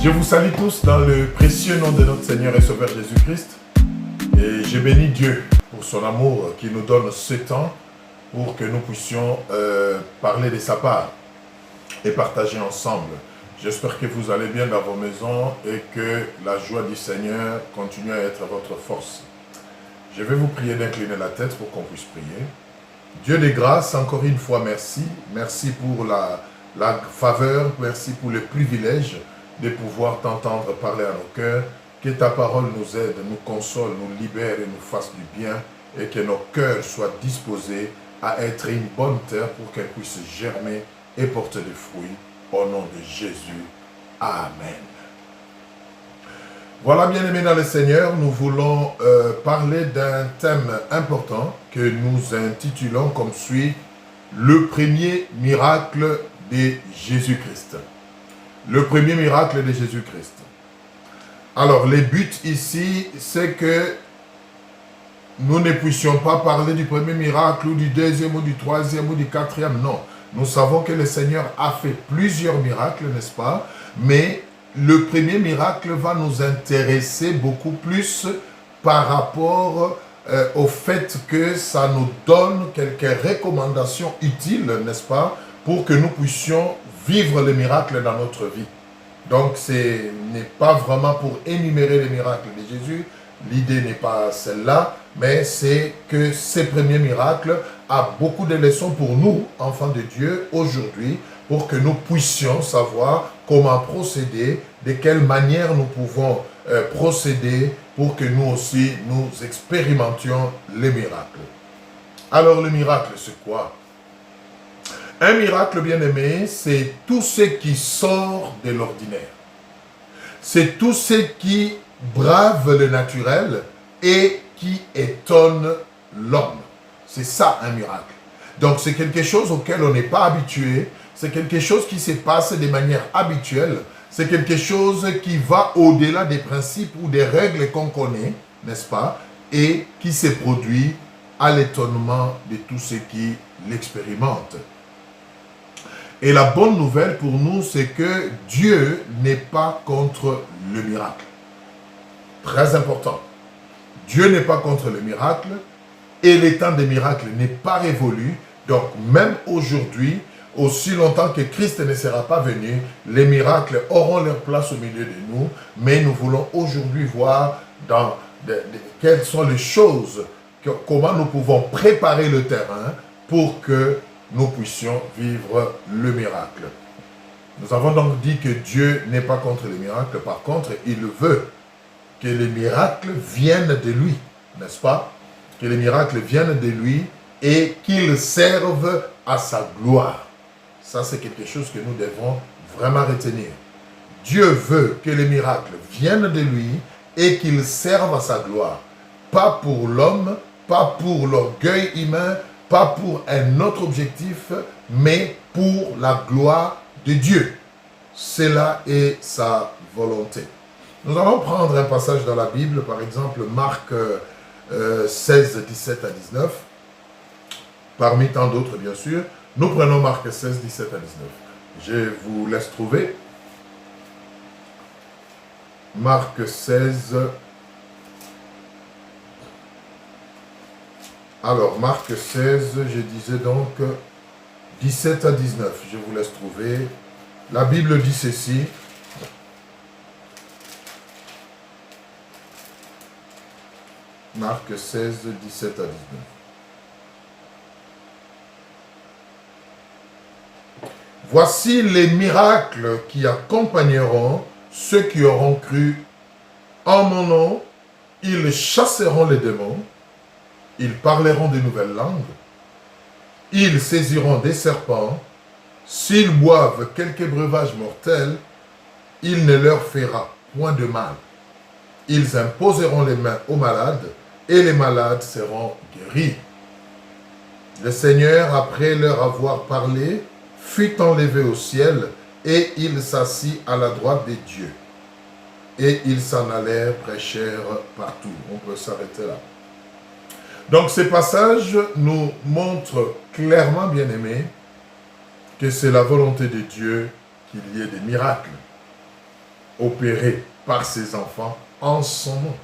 Je vous salue tous dans le précieux nom de notre Seigneur et Sauveur Jésus-Christ. Et je bénis Dieu pour son amour qui nous donne ce temps pour que nous puissions parler de sa part et partager ensemble. J'espère que vous allez bien dans vos maisons et que la joie du Seigneur continue à être votre force. Je vais vous prier d'incliner la tête pour qu'on puisse prier. Dieu des grâces, encore une fois, merci. Merci pour la faveur, merci pour le privilège de pouvoir t'entendre parler à nos cœurs. Que ta parole nous aide, nous console, nous libère et nous fasse du bien et que nos cœurs soient disposés à être une bonne terre pour qu'elle puisse germer et porter des fruits. Au nom de Jésus. Amen. Voilà, bien-aimés dans le Seigneur, nous voulons parler d'un thème important que nous intitulons comme suit « Le premier miracle de Jésus-Christ ». Le premier miracle de Jésus-Christ. Alors, le but ici, c'est que nous ne puissions pas parler du premier miracle ou du deuxième ou du troisième ou du quatrième, non. Nous savons que le Seigneur a fait plusieurs miracles, n'est-ce pas? Mais le premier miracle va nous intéresser beaucoup plus par rapport au fait que ça nous donne quelques recommandations utiles, n'est-ce pas? Pour que nous puissions vivre les miracles dans notre vie. Donc, ce n'est pas vraiment pour énumérer les miracles de Jésus. L'idée n'est pas celle-là, mais c'est que ces premiers miracles ont beaucoup de leçons pour nous, enfants de Dieu, aujourd'hui, pour que nous puissions savoir comment procéder, de quelle manière nous pouvons procéder pour que nous aussi, nous expérimentions les miracles. Alors, le miracle, c'est quoi? Un miracle, bien-aimé, c'est tout ce qui sort de l'ordinaire. C'est tout ce qui brave le naturel et qui étonne l'homme. C'est ça un miracle. Donc c'est quelque chose auquel on n'est pas habitué, c'est quelque chose qui se passe de manière habituelle, c'est quelque chose qui va au-delà des principes ou des règles qu'on connaît, n'est-ce pas, et qui se produit à l'étonnement de tous ceux qui l'expérimentent. Et la bonne nouvelle pour nous, c'est que Dieu n'est pas contre le miracle. Très important. Dieu n'est pas contre le miracle et le temps des miracles n'est pas révolu. Donc même aujourd'hui, aussi longtemps que Christ ne sera pas venu, les miracles auront leur place au milieu de nous. Mais nous voulons aujourd'hui voir quelles sont les choses, comment nous pouvons préparer le terrain pour que nous puissions vivre le miracle. Nous avons donc dit que Dieu n'est pas contre les miracles. Par contre, il veut que les miracles viennent de lui, n'est-ce pas? Que les miracles viennent de lui et qu'ils servent à sa gloire. Ça, c'est quelque chose que nous devons vraiment retenir. Dieu veut que les miracles viennent de lui et qu'ils servent à sa gloire. Pas pour l'homme, pas pour l'orgueil humain, pas pour un autre objectif, mais pour la gloire de Dieu. Cela est sa volonté. Nous allons prendre un passage dans la Bible, par exemple Marc 16, 17 à 19. Parmi tant d'autres, bien sûr. Nous prenons Marc 16, 17 à 19. Je vous laisse trouver. Marc 16. Alors, Marc 16, je disais donc 17 à 19. Je vous laisse trouver. La Bible dit ceci. Marc 16, 17 à 19. Voici les miracles qui accompagneront ceux qui auront cru. En mon nom, ils chasseront les démons. Ils parleront de nouvelles langues. Ils saisiront des serpents. S'ils boivent quelque breuvage mortel, il ne leur fera point de mal. Ils imposeront les mains aux malades et les malades seront guéris. Le Seigneur, après leur avoir parlé, fut enlevé au ciel et il s'assit à la droite de Dieu. Et ils s'en allèrent, prêchèrent partout. On peut s'arrêter là. Donc, ce passage nous montre clairement, bien-aimés, que c'est la volonté de Dieu qu'il y ait des miracles. opérés par ses enfants en son nom.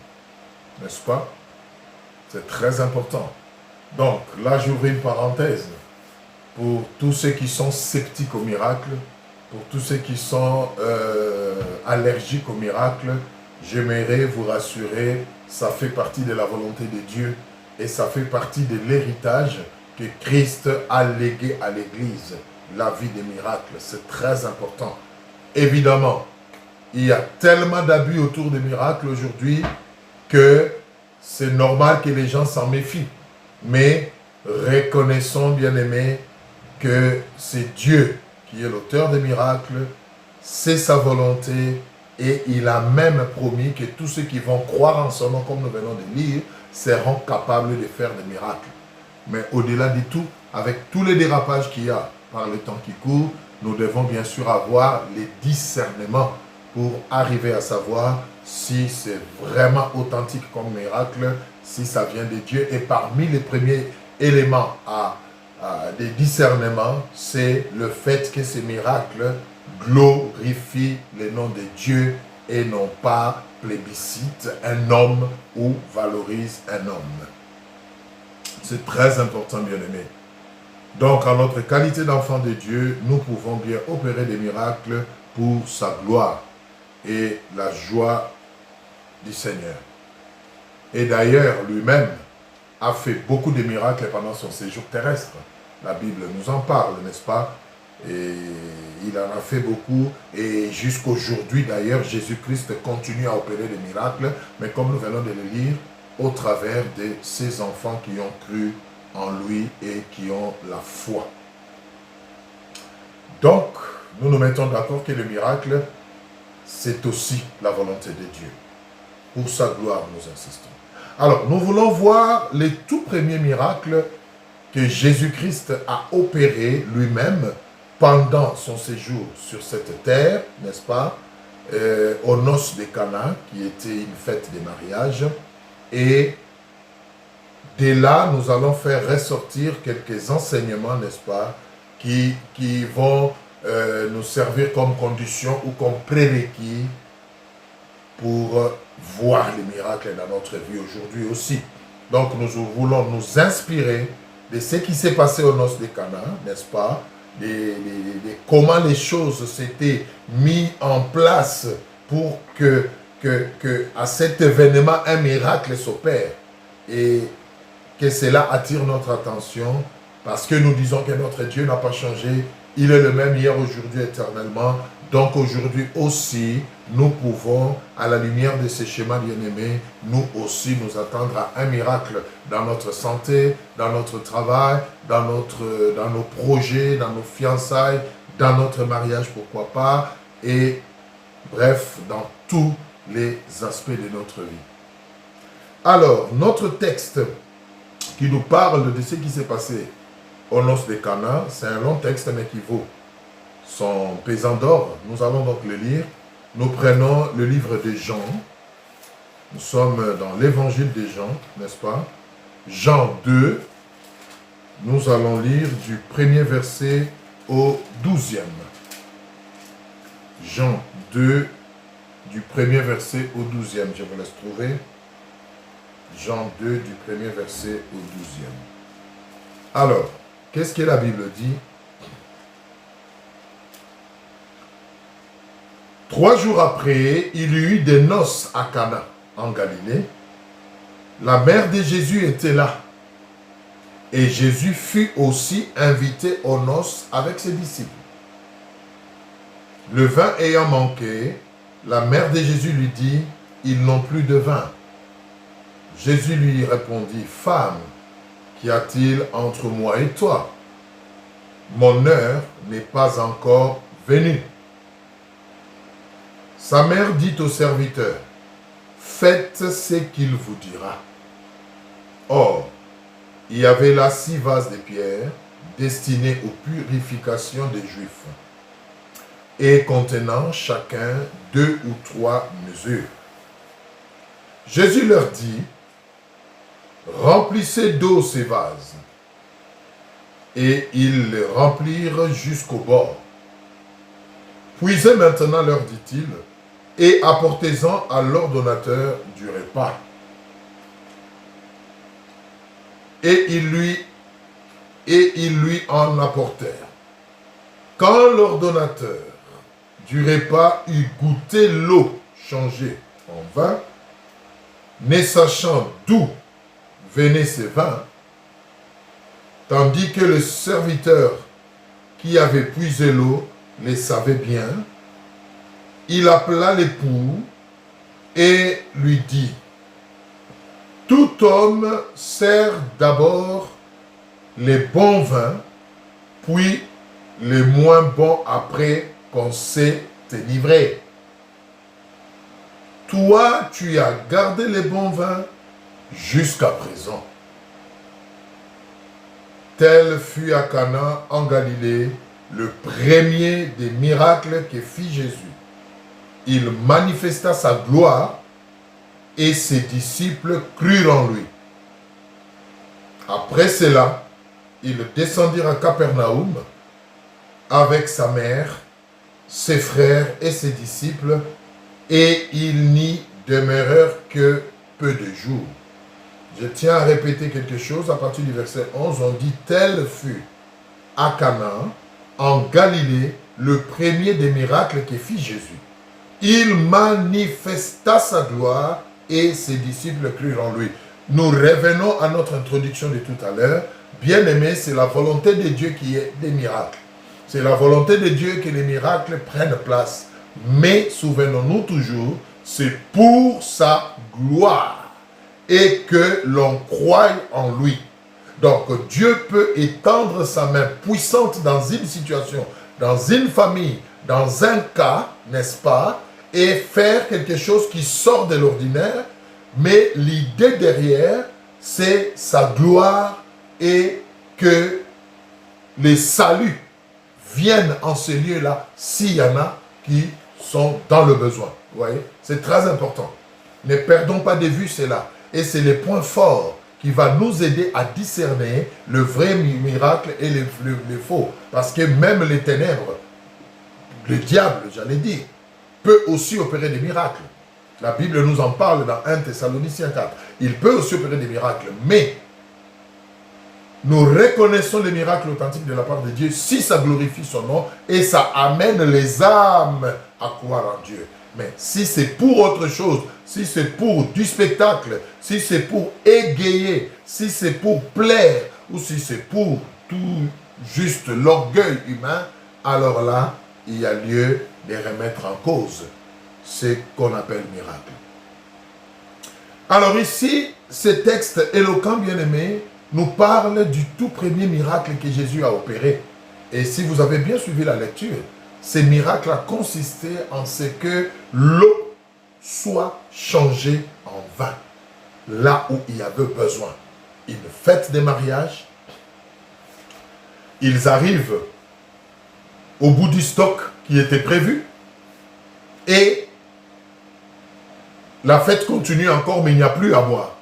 N'est-ce pas? C'est très important. Donc, là, j'ouvre une parenthèse. Pour tous ceux qui sont sceptiques au miracle, pour tous ceux qui sont allergiques au miracle, j'aimerais vous rassurer, ça fait partie de la volonté de Dieu et ça fait partie de l'héritage que Christ a légué à l'Église, la vie des miracles. C'est très important. Évidemment, il y a tellement d'abus autour des miracles aujourd'hui que c'est normal que les gens s'en méfient. Mais reconnaissons, bien-aimés, que c'est Dieu qui est l'auteur des miracles, c'est sa volonté, et il a même promis que tous ceux qui vont croire en son nom, comme nous venons de lire, seront capables de faire des miracles. Mais au-delà de tout, avec tous les dérapages qu'il y a par le temps qui court, nous devons bien sûr avoir les discernements pour arriver à savoir si c'est vraiment authentique comme miracle, si ça vient de Dieu. Et parmi les premiers éléments des discernements, c'est le fait que ces miracles glorifient le nom de Dieu et non pas plébiscite un homme ou valorise un homme. C'est très important, bien-aimé. Donc, en notre qualité d'enfant de Dieu, nous pouvons bien opérer des miracles pour sa gloire et la joie du Seigneur. Et d'ailleurs, lui-même a fait beaucoup de miracles pendant son séjour terrestre. La Bible nous en parle, n'est-ce pas? Et il en a fait beaucoup. Et jusqu'aujourd'hui, d'ailleurs, Jésus-Christ continue à opérer des miracles. Mais comme nous venons de le lire, au travers de ses enfants qui ont cru en lui et qui ont la foi. Donc, nous nous mettons d'accord que le miracle, c'est aussi la volonté de Dieu. Pour sa gloire, nous insistons. Alors, nous voulons voir les tout premiers miracles que Jésus-Christ a opérés lui-même pendant son séjour sur cette terre, n'est-ce pas, aux noces de Cana, qui était une fête de mariage. Et dès là, nous allons faire ressortir quelques enseignements, n'est-ce pas, qui vont nous servir comme condition ou comme prérequis pour voir les miracles dans notre vie aujourd'hui aussi. Donc, nous voulons nous inspirer de ce qui s'est passé aux noces de Cana, n'est-ce pas, de comment les choses s'étaient mises en place pour que à cet événement, un miracle s'opère et que cela attire notre attention parce que nous disons que notre Dieu n'a pas changé. Il est le même hier, aujourd'hui, éternellement. Donc aujourd'hui aussi, nous pouvons, à la lumière de ces schémas bien-aimés, nous aussi nous attendre à un miracle dans notre santé, dans notre travail, dans nos projets, dans nos fiançailles, dans notre mariage, pourquoi pas, et bref, dans tous les aspects de notre vie. Alors, notre texte qui nous parle de ce qui s'est passé aux noces de Cana, c'est un long texte mais qui vaut son pesant d'or. Nous allons donc le lire. Nous prenons le livre de Jean. Nous sommes dans l'évangile de Jean, n'est-ce pas? Jean 2. Nous allons lire du 1er verset au 12e. Jean 2, du 1er verset au 12e. Je vous laisse trouver. Jean 2, du 1er verset au 12e. Alors, qu'est-ce que la Bible dit? 3 jours après, il y eut des noces à Cana, en Galilée. La mère de Jésus était là. Et Jésus fut aussi invité aux noces avec ses disciples. Le vin ayant manqué, la mère de Jésus lui dit, « Ils n'ont plus de vin. » Jésus lui répondit, « Femme, qu'y a-t-il entre moi et toi? Mon heure n'est pas encore venue. » Sa mère dit au serviteur, « Faites ce qu'il vous dira. » Or, il y avait là 6 vases de pierre destinés aux purifications des Juifs et contenant chacun 2 ou 3 mesures. Jésus leur dit, « Remplissez d'eau ces vases. » Et ils les remplirent jusqu'au bord. « Puisez maintenant, leur dit-il, et apportez-en à l'ordonnateur du repas. Et ils lui en apportèrent. Quand l'ordonnateur du repas eut goûté l'eau changée en vin, ne sachant d'où venait ce vin, tandis que le serviteur qui avait puisé l'eau le savait bien, il appela l'époux et lui dit, « Tout homme sert d'abord les bons vins, puis les moins bons après qu'on s'est délivré. Toi, tu as gardé les bons vins jusqu'à présent. » Tel fut à Cana en Galilée le premier des miracles que fit Jésus. Il manifesta sa gloire et ses disciples crurent en lui. Après cela, ils descendirent à Capernaum avec sa mère, ses frères et ses disciples, et ils n'y demeurèrent que peu de jours. Je tiens à répéter quelque chose à partir du verset 11. On dit, tel fut à Cana, en Galilée, le premier des miracles que fit Jésus. Il manifesta sa gloire et ses disciples crurent en lui. Nous revenons à notre introduction de tout à l'heure. Bien-aimés, c'est la volonté de Dieu qui est des miracles. C'est la volonté de Dieu que les miracles prennent place. Mais souvenons-nous toujours, c'est pour sa gloire et que l'on croie en lui. Donc Dieu peut étendre sa main puissante dans une situation, dans une famille, dans un cas, n'est-ce pas, et faire quelque chose qui sort de l'ordinaire, mais l'idée derrière, c'est sa gloire et que les saluts viennent en ce lieu-là s'il y en a qui sont dans le besoin. Vous voyez, c'est très important. Ne perdons pas de vue cela. Et c'est le point fort qui va nous aider à discerner le vrai miracle et le faux. Parce que même les ténèbres, le diable, j'allais dire, peut aussi opérer des miracles. La Bible nous en parle dans 1 Thessaloniciens 4. Il peut aussi opérer des miracles, mais nous reconnaissons les miracles authentiques de la part de Dieu si ça glorifie son nom et ça amène les âmes à croire en Dieu. Mais si c'est pour autre chose, si c'est pour du spectacle, si c'est pour égayer, si c'est pour plaire, ou si c'est pour tout juste l'orgueil humain, alors là, il y a lieu de remettre en cause ce qu'on appelle miracle. Alors ici, ce texte éloquent, bien-aimé, nous parle du tout premier miracle que Jésus a opéré. Et si vous avez bien suivi la lecture, ce miracle a consisté en ce que l'eau soit changée en vin, là où il y avait besoin. Une fête de mariage, ils arrivent au bout du stock qui était prévu, et la fête continue encore, mais il n'y a plus à boire.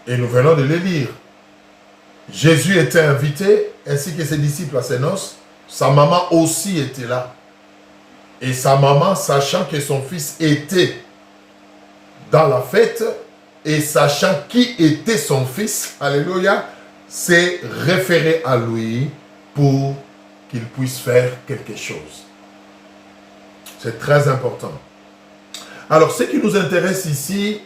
Et nous venons de le lire. Jésus était invité, ainsi que ses disciples à ses noces. Sa maman aussi était là. Et sa maman, sachant que son fils était dans la fête, et sachant qui était son fils, alléluia, s'est référé à lui pour qu'il puisse faire quelque chose. C'est très important. Alors, ce qui nous intéresse ici,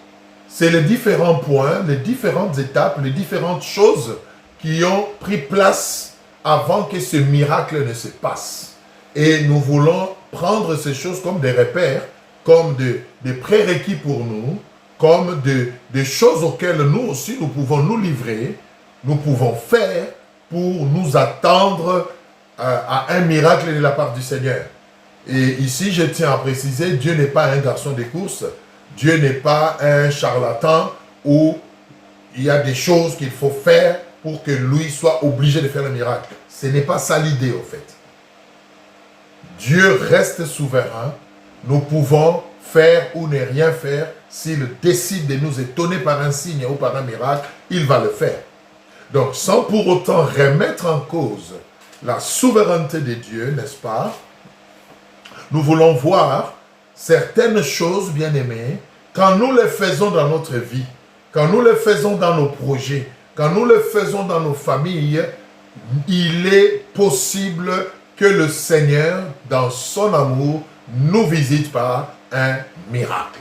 c'est les différents points, les différentes étapes, les différentes choses qui ont pris place avant que ce miracle ne se passe. Et nous voulons prendre ces choses comme des repères, comme des prérequis pour nous, comme des choses auxquelles nous aussi nous pouvons nous livrer, nous pouvons faire pour nous attendre à un miracle de la part du Seigneur. Et ici, je tiens à préciser, Dieu n'est pas un garçon de course, Dieu n'est pas un charlatan où il y a des choses qu'il faut faire pour que lui soit obligé de faire le miracle. Ce n'est pas ça l'idée, au fait. Dieu reste souverain. Nous pouvons faire ou ne rien faire. S'il décide de nous étonner par un signe ou par un miracle, il va le faire. Donc, sans pour autant remettre en cause la souveraineté de Dieu, n'est-ce pas? Nous voulons voir certaines choses, bien aimés, quand nous les faisons dans notre vie, quand nous les faisons dans nos projets, quand nous les faisons dans nos familles, il est possible que le Seigneur, dans son amour, nous visite par un miracle.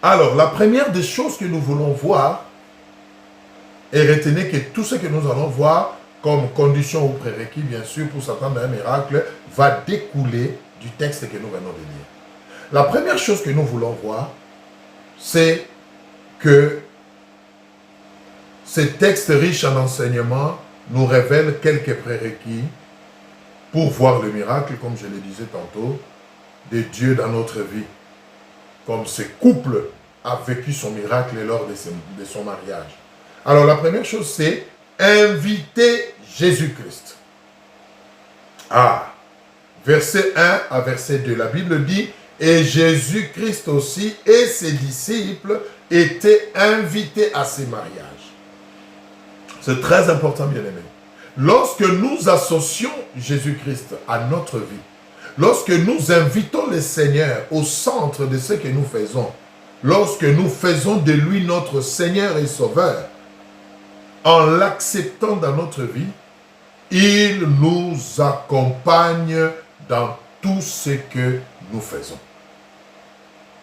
Alors, la première des choses que nous voulons voir, et retenez que tout ce que nous allons voir comme condition ou prérequis, bien sûr, pour s'attendre à un miracle, va découler du texte que nous venons de lire. La première chose que nous voulons voir, c'est que ce texte riche en enseignements nous révèle quelques prérequis pour voir le miracle, comme je le disais tantôt, de Dieu dans notre vie. Comme ce couple a vécu son miracle lors de son mariage. Alors la première chose, c'est inviter Jésus-Christ. Verset 1 à verset 2, la Bible dit, et Jésus-Christ aussi et ses disciples étaient invités à ces mariages. C'est très important, bien-aimés. Lorsque nous associons Jésus-Christ à notre vie, lorsque nous invitons le Seigneur au centre de ce que nous faisons, lorsque nous faisons de lui notre Seigneur et Sauveur, en l'acceptant dans notre vie, il nous accompagne dans tout ce que nous faisons.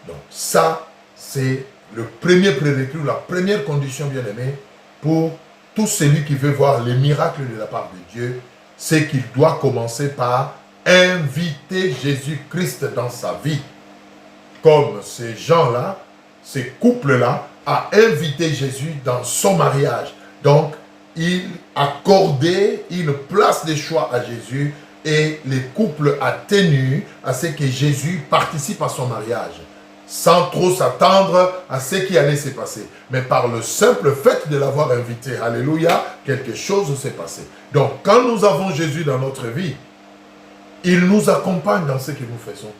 Donc ça, c'est le premier prérequis, la première condition, bien aimée, pour tout celui qui veut voir les miracles de la part de Dieu, c'est qu'il doit commencer par inviter Jésus-Christ dans sa vie. Comme ces gens-là, ces couples-là, a invité Jésus dans son mariage. Donc, il accordait une place de choix à Jésus et les couples a tenu à ce que Jésus participe à son mariage, sans trop s'attendre à ce qui allait se passer. Mais par le simple fait de l'avoir invité, alléluia, quelque chose s'est passé. Donc, quand nous avons Jésus dans notre vie, il nous accompagne dans ce que nous faisons.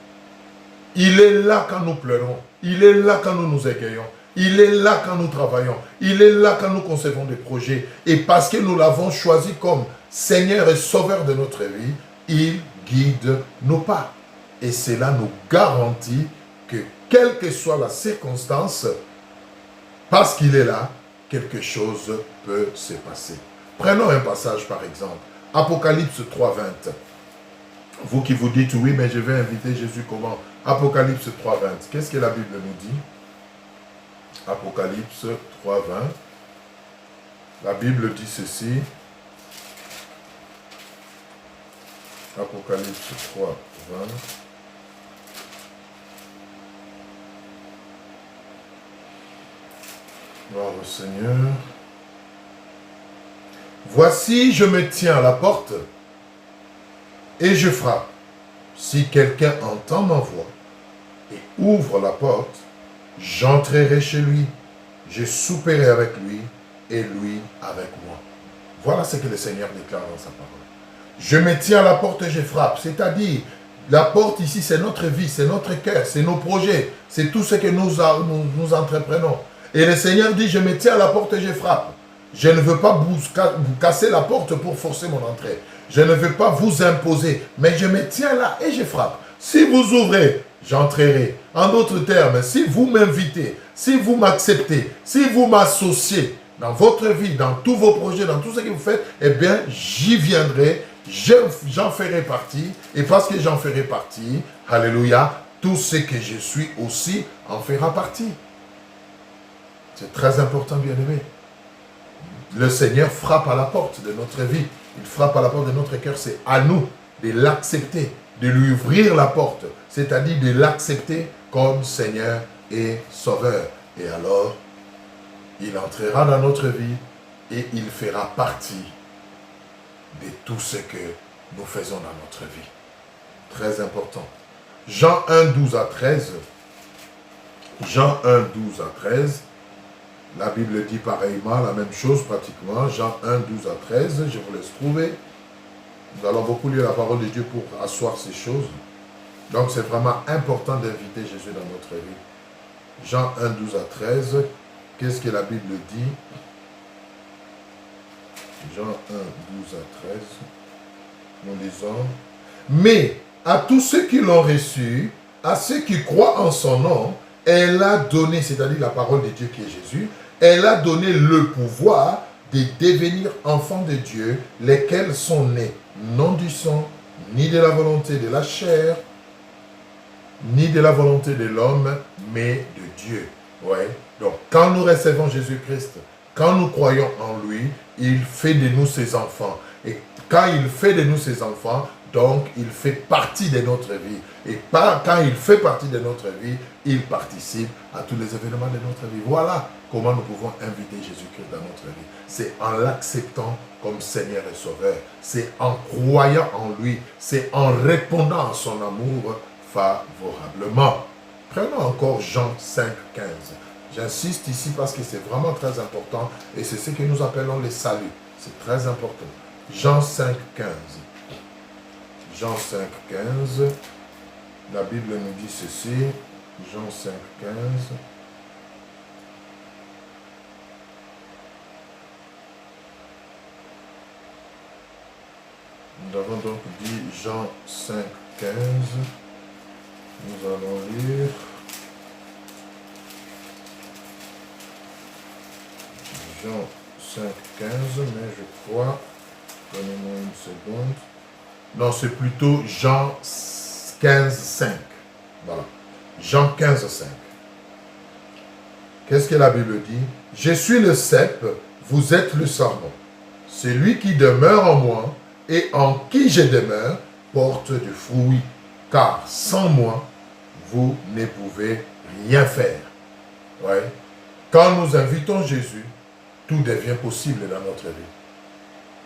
Il est là quand nous pleurons. Il est là quand nous nous égayons. Il est là quand nous travaillons. Il est là quand nous concevons des projets. Et parce que nous l'avons choisi comme Seigneur et Sauveur de notre vie, il guide nos pas. Et cela nous garantit que, quelle que soit la circonstance, parce qu'il est là, quelque chose peut se passer. Prenons un passage par exemple. Apocalypse 3:20. Vous qui vous dites, oui, mais je vais inviter Jésus comment? Apocalypse 3:20. Qu'est-ce que la Bible nous dit? Apocalypse 3:20. La Bible dit ceci. Apocalypse 3:20. Gloire au Seigneur. Voici, je me tiens à la porte et je frappe. Si quelqu'un entend ma voix et ouvre la porte, j'entrerai chez lui, je souperai avec lui et lui avec moi. Voilà ce que le Seigneur déclare dans sa parole. Je me tiens à la porte et je frappe. C'est-à-dire, la porte ici, c'est notre vie, c'est notre cœur, c'est nos projets, c'est tout ce que nous entreprenons. Et le Seigneur dit, je me tiens à la porte et je frappe. Je ne veux pas vous casser la porte pour forcer mon entrée. Je ne veux pas vous imposer, mais je me tiens là et je frappe. Si vous ouvrez, j'entrerai. En d'autres termes, si vous m'invitez, si vous m'acceptez, si vous m'associez dans votre vie, dans tous vos projets, dans tout ce que vous faites, eh bien, j'y viendrai, j'en ferai partie. Et parce que j'en ferai partie, alléluia, tout ce que je suis aussi en fera partie. C'est très important, bien-aimé. Le Seigneur frappe à la porte de notre vie. Il frappe à la porte de notre cœur. C'est à nous de l'accepter, de lui ouvrir la porte. C'est-à-dire de l'accepter comme Seigneur et Sauveur. Et alors, il entrera dans notre vie et il fera partie de tout ce que nous faisons dans notre vie. Très important. Jean 1:12 à 13. Jean 1:12 à 13. La Bible dit pareillement la même chose pratiquement. Jean 1:12 à 13. Je vous laisse trouver. Nous allons beaucoup lire la parole de Dieu pour asseoir ces choses. Donc c'est vraiment important d'inviter Jésus dans notre vie. Jean 1:12 à 13. Qu'est-ce que la Bible dit? Jean 1:12 à 13. Nous lisons. Mais à tous ceux qui l'ont reçu, à ceux qui croient en son nom, elle a donné, c'est-à-dire la parole de Dieu qui est Jésus, elle a donné le pouvoir de devenir enfants de Dieu, lesquels sont nés non du sang, ni de la volonté de la chair, ni de la volonté de l'homme, mais de Dieu. Ouais. Donc, quand nous recevons Jésus-Christ, quand nous croyons en lui, il fait de nous ses enfants. Et quand il fait de nous ses enfants, donc il fait partie de notre vie. Et quand il fait partie de notre vie, il participe à tous les événements de notre vie. Voilà comment nous pouvons inviter Jésus-Christ dans notre vie. C'est en l'acceptant comme Seigneur et Sauveur. C'est en croyant en lui. C'est en répondant à son amour favorablement. Prenons encore Jean 5, 15. J'insiste ici parce que c'est vraiment très important et c'est ce que nous appelons le salut. C'est très important. Jean 5, 15. Jean 5, 15. La Bible nous dit ceci. Jean 5, 15. Nous avons donc dit Jean 5, 15. Nous allons lire. Jean 5, 15, mais je crois, donnez-moi une seconde. Non, c'est plutôt Jean 15, 5. Voilà. Jean 15, 5. Qu'est-ce que la Bible dit? Je suis le cep, vous êtes le sarment. Celui qui demeure en moi et en qui je demeure porte du fruit. Car sans moi, vous ne pouvez rien faire. Ouais. Quand nous invitons Jésus, tout devient possible dans notre vie.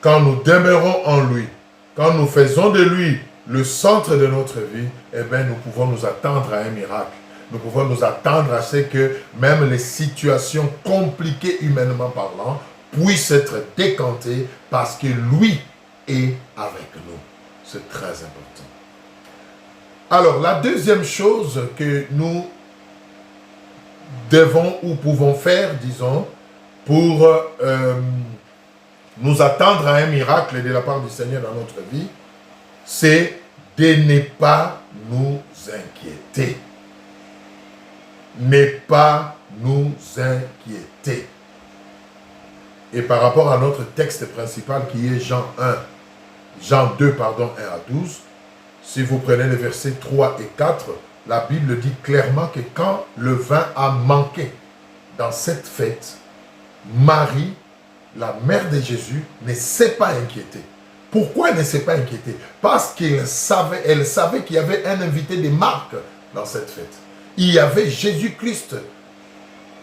Quand nous demeurons en lui, quand nous faisons de lui le centre de notre vie, eh bien, nous pouvons nous attendre à un miracle. Nous pouvons nous attendre à ce que même les situations compliquées humainement parlant puissent être décantées parce que lui est avec nous. C'est très important. Alors, la deuxième chose que nous devons ou pouvons faire, disons, pour nous attendre à un miracle de la part du Seigneur dans notre vie, c'est de ne pas nous inquiéter. Ne pas nous inquiéter. Et par rapport à notre texte principal qui est Jean 2, 1 à 12, si vous prenez les versets 3 et 4, la Bible dit clairement que quand le vin a manqué dans cette fête, Marie, la mère de Jésus, ne s'est pas inquiétée. Pourquoi elle ne s'est pas inquiétée? Parce qu'elle savait qu'il y avait un invité de marque dans cette fête. Il y avait Jésus-Christ.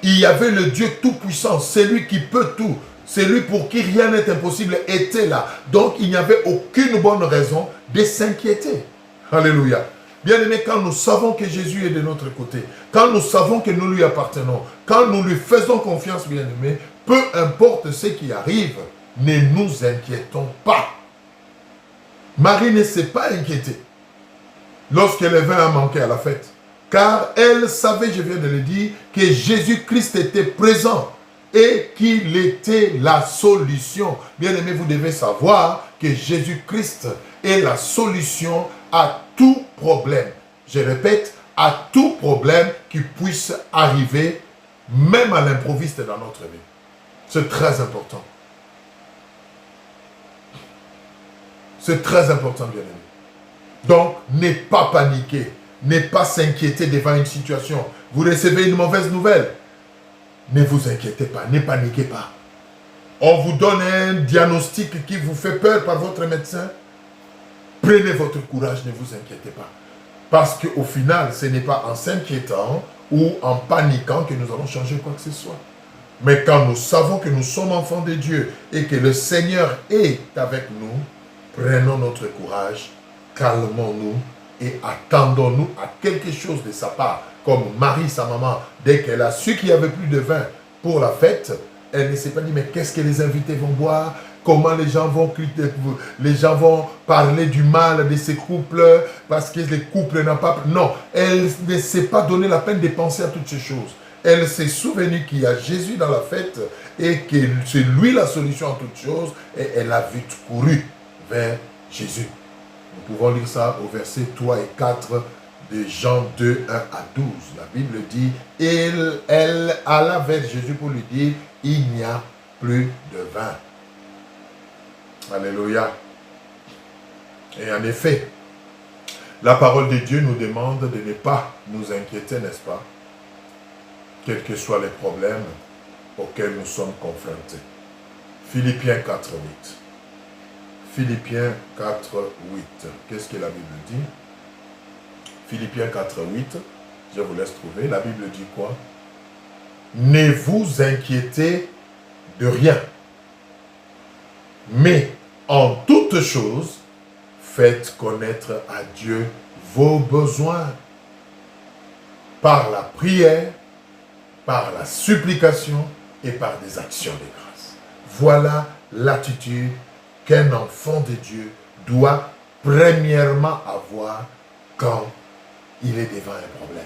Il y avait le Dieu Tout-Puissant, celui qui peut tout, celui pour qui rien n'est impossible était là. Donc il n'y avait aucune bonne raison de s'inquiéter. Alléluia. Bien-aimés, quand nous savons que Jésus est de notre côté, quand nous savons que nous lui appartenons, quand nous lui faisons confiance, bien-aimés, peu importe ce qui arrive, ne nous inquiétons pas. Marie ne s'est pas inquiétée lorsque le vin a manqué à la fête. Car elle savait, je viens de le dire, que Jésus-Christ était présent et qu'il était la solution. Bien-aimés, vous devez savoir que Jésus-Christ est la solution à tout problème. Je répète, à tout problème qui puisse arriver, même à l'improviste dans notre vie. C'est très important. C'est très important, bien-aimés. Donc, ne pas paniquer. Ne pas s'inquiéter devant une situation. Vous recevez une mauvaise nouvelle. Ne vous inquiétez pas, ne paniquez pas. On vous donne un diagnostic qui vous fait peur par votre médecin. Prenez votre courage, ne vous inquiétez pas. Parce qu'au final, ce n'est pas en s'inquiétant ou en paniquant que nous allons changer quoi que ce soit. Mais quand nous savons que nous sommes enfants de Dieu et que le Seigneur est avec nous, prenons notre courage, calmons-nous et attendons-nous à quelque chose de sa part. Comme Marie, sa maman, dès qu'elle a su qu'il n'y avait plus de vin pour la fête, elle ne s'est pas dit, mais qu'est-ce que les invités vont boire? Comment les gens vont parler du mal de ces couples parce que les couples n'ont pas... Non, elle ne s'est pas donné la peine de penser à toutes ces choses. Elle s'est souvenue qu'il y a Jésus dans la fête et que c'est lui la solution à toutes choses et elle a vite couru vers Jésus. Nous pouvons lire ça au verset 3 et 4 de Jean 2, 1 à 12. La Bible dit, elle alla vers Jésus pour lui dire, il n'y a plus de vin. Alléluia. Et en effet, la parole de Dieu nous demande de ne pas nous inquiéter, n'est-ce pas? Quels que soient les problèmes auxquels nous sommes confrontés. Philippiens 4, 8. Philippiens 4, 8. Qu'est-ce que la Bible dit? Philippiens 4, 8. Je vous laisse trouver. La Bible dit quoi? Ne vous inquiétez de rien. Mais en toutes choses, faites connaître à Dieu vos besoins. Par la prière, par la supplication et par des actions de grâce. Voilà l'attitude qu'un enfant de Dieu doit premièrement avoir quand il est devant un problème.